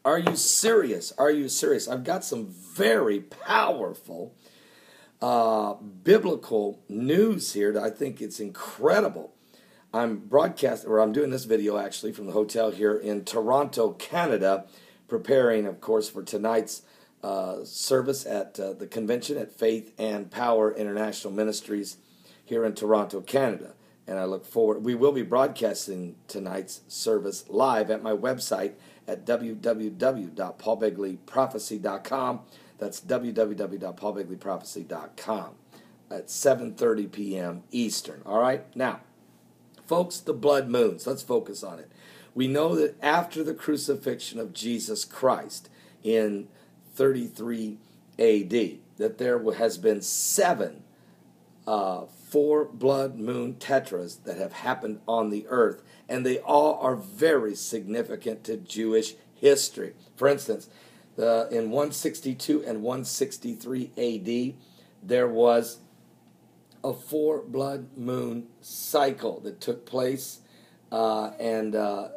Are you serious? Are you serious? I've got some very powerful biblical news here that I think it's incredible. I'm doing this video actually from the hotel here in Toronto, Canada, preparing, of course, for tonight's service at the convention at Faith and Power International Ministries here in Toronto, Canada. And I look forward, we will be broadcasting tonight's service live at my website at www.paulbegleyprophecy.com. That's www.paulbegleyprophecy.com at 7:30 p.m. Eastern. All right? Now, folks, the blood moons. Let's focus on it. We know that after the crucifixion of Jesus Christ in 33 A.D., that there has been 7 4 blood moon tetras that have happened on the earth, and they all are very significant to Jewish history. For instance, in 162 and 163 A.D., there was a 4 blood moon cycle that took place, on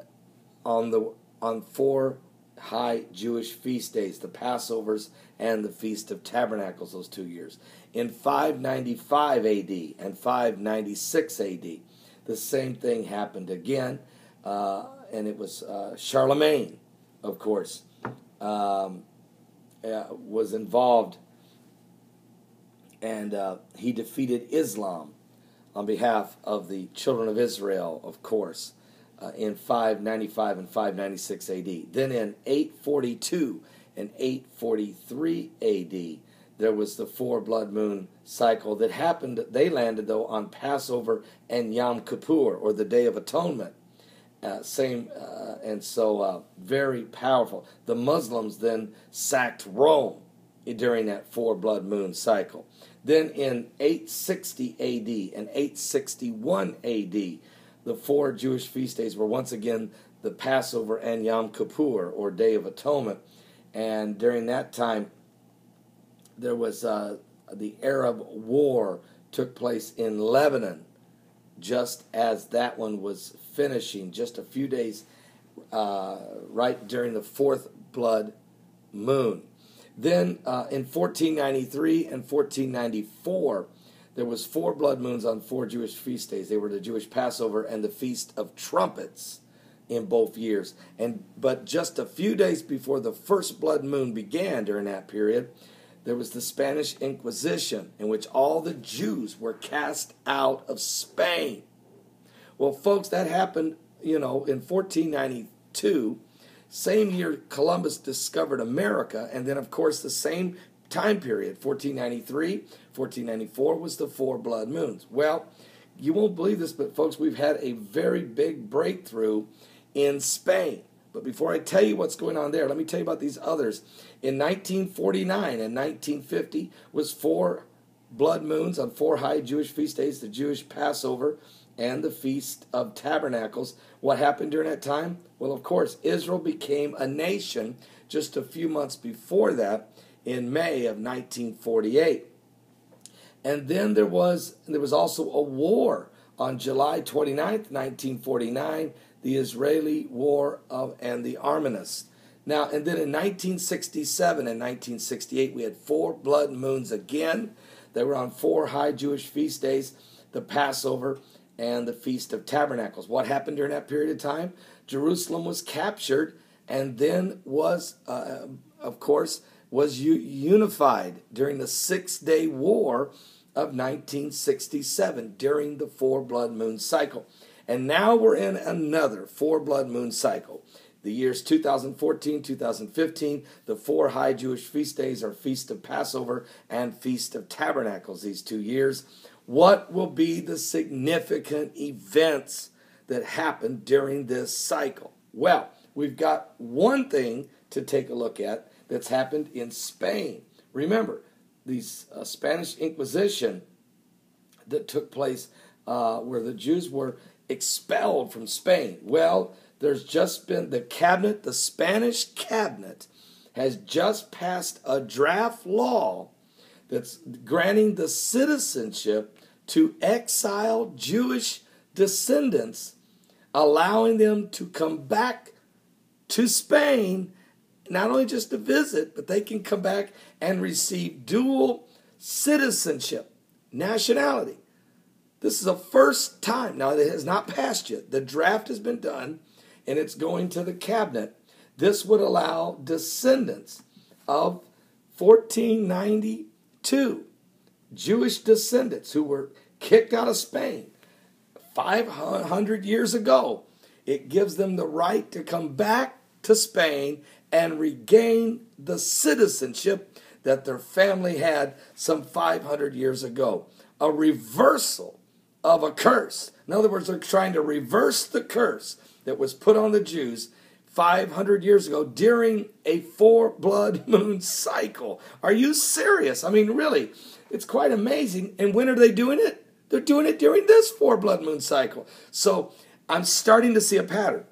4 high Jewish feast days, the Passovers and the Feast of Tabernacles, those 2 years. In 595 A.D. and 596 A.D., the same thing happened again, and it was Charlemagne, of course, was involved, and he defeated Islam on behalf of the children of Israel, of course, in 595 and 596 A.D. Then in 842 and 843 A.D., there was the 4 blood moon cycle that happened. They landed, though, on Passover and Yom Kippur, or the Day of Atonement. Very powerful. The Muslims then sacked Rome during that 4 blood moon cycle. Then in 860 A.D. and 861 A.D., the 4 Jewish feast days were once again the Passover and Yom Kippur, or Day of Atonement. And during that time, there was the Arab War took place in Lebanon, just as that one was finishing, just a few days right during the 4th blood moon. Then in 1493 and 1494, there was 4 blood moons on 4 Jewish feast days. They were the Jewish Passover and the Feast of Trumpets in both years. But just a few days before the first blood moon began during that period, there was the Spanish Inquisition, in which all the Jews were cast out of Spain. Well, folks, that happened, in 1492, same year Columbus discovered America, and then, of course, the same time period, 1493, 1494, was the 4 blood moons. Well, you won't believe this, but, folks, we've had a very big breakthrough in Spain. But before I tell you what's going on there, let me tell you about these others. In 1949 and 1950 was 4 blood moons on 4 high Jewish feast days, the Jewish Passover and the Feast of Tabernacles. What happened during that time? Well, of course, Israel became a nation just a few months before that in May of 1948. And then there was also a war on July 29th, 1949, the Israeli War and the Armistice. Now, and then in 1967 and 1968, we had 4 blood moons again. They were on 4 high Jewish feast days, the Passover and the Feast of Tabernacles. What happened during that period of time? Jerusalem was captured and then was unified during the 6-day war of 1967 during the 4 blood moon cycle. And now we're in another 4 blood moon cycle. The years 2014, 2015, the 4 high Jewish feast days are Feast of Passover and Feast of Tabernacles these 2 years. What will be the significant events that happen during this cycle? Well, we've got one thing to take a look at that's happened in Spain. Remember, the Spanish Inquisition that took place where the Jews were expelled from Spain. Well, there's just been the Spanish cabinet has just passed a draft law that's granting the citizenship to exiled Jewish descendants, allowing them to come back to Spain not only just to visit, but they can come back and receive dual citizenship, nationality. This is the first time. Now, it has not passed yet. The draft has been done, and it's going to the cabinet. This would allow descendants of 1492 Jewish descendants who were kicked out of Spain 500 years ago. It gives them the right to come back to Spain and regain the citizenship that their family had some 500 years ago. A reversal of a curse. In other words, they're trying to reverse the curse that was put on the Jews 500 years ago during a 4 blood moon cycle. Are you serious? I mean, really, it's quite amazing. And when are they doing it? They're doing it during this 4 blood moon cycle. So I'm starting to see a pattern.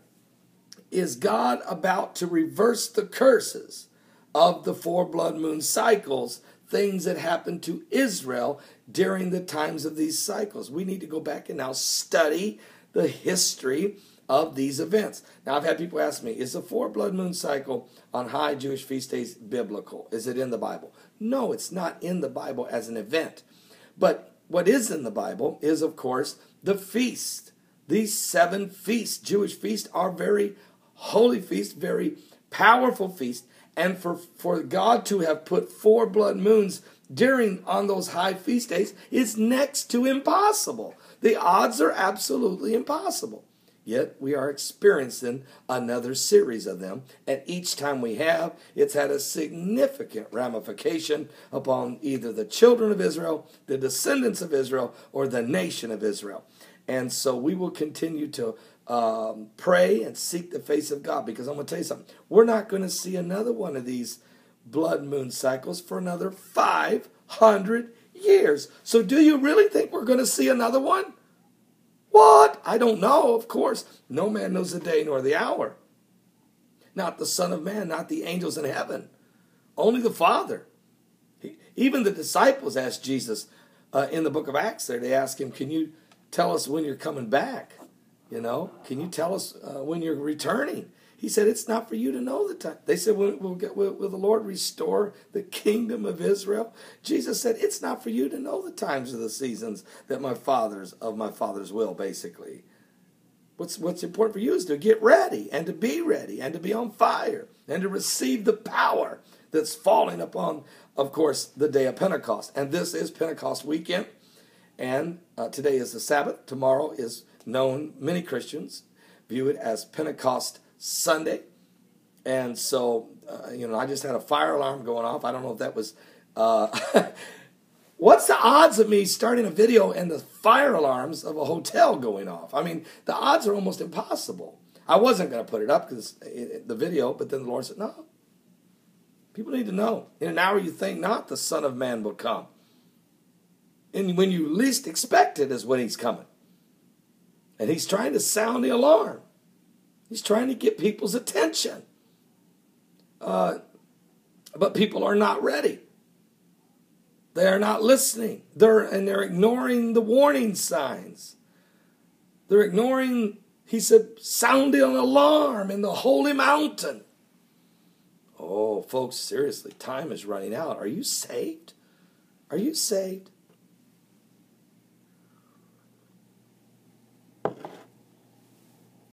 Is God about to reverse the curses of the 4 blood moon cycles, things that happened to Israel during the times of these cycles? We need to go back and now study the history of these events. Now, I've had people ask me, is the 4 blood moon cycle on high Jewish feast days biblical? Is it in the Bible? No, it's not in the Bible as an event. But what is in the Bible is, of course, the feast. These 7 feasts, Jewish feasts, are very holy feasts, very powerful feasts. And for God to have put 4 blood moons on those high feast days is next to impossible. The odds are absolutely impossible. Yet we are experiencing another series of them. And each time we have, it's had a significant ramification upon either the children of Israel, the descendants of Israel, or the nation of Israel. And so we will continue to pray and seek the face of God, because I'm going to tell you something. We're not going to see another one of these blood moon cycles for another 500 years. So do you really think we're going to see another one? What? I don't know, of course. No man knows the day nor the hour. Not the Son of Man, not the angels in heaven. Only the Father. Even the disciples asked Jesus in the book of Acts there, they asked him, can you tell us when you're coming back? You know, can you tell us when you're returning? He said, it's not for you to know the time. They said, will the Lord restore the kingdom of Israel? Jesus said, it's not for you to know the times of the seasons that my father's will, basically. What's important for you is to get ready and to be on fire and to receive the power that's falling upon, of course, the day of Pentecost. And this is Pentecost weekend. And today is the Sabbath. Tomorrow is known, many Christians view it as Pentecost Sunday. And so, I just had a fire alarm going off. I don't know if that was... What's the odds of me starting a video and the fire alarms of a hotel going off? I mean, the odds are almost impossible. I wasn't going to put it up because the video, but then the Lord said, no. People need to know. In an hour you think not, the Son of Man will come. And when you least expect it is when he's coming. And he's trying to sound the alarm. He's trying to get people's attention. But people are not ready. They are not listening. They're ignoring the warning signs. They're ignoring, he said, sounding an alarm in the holy mountain. Oh, folks, seriously, time is running out. Are you saved? Are you saved?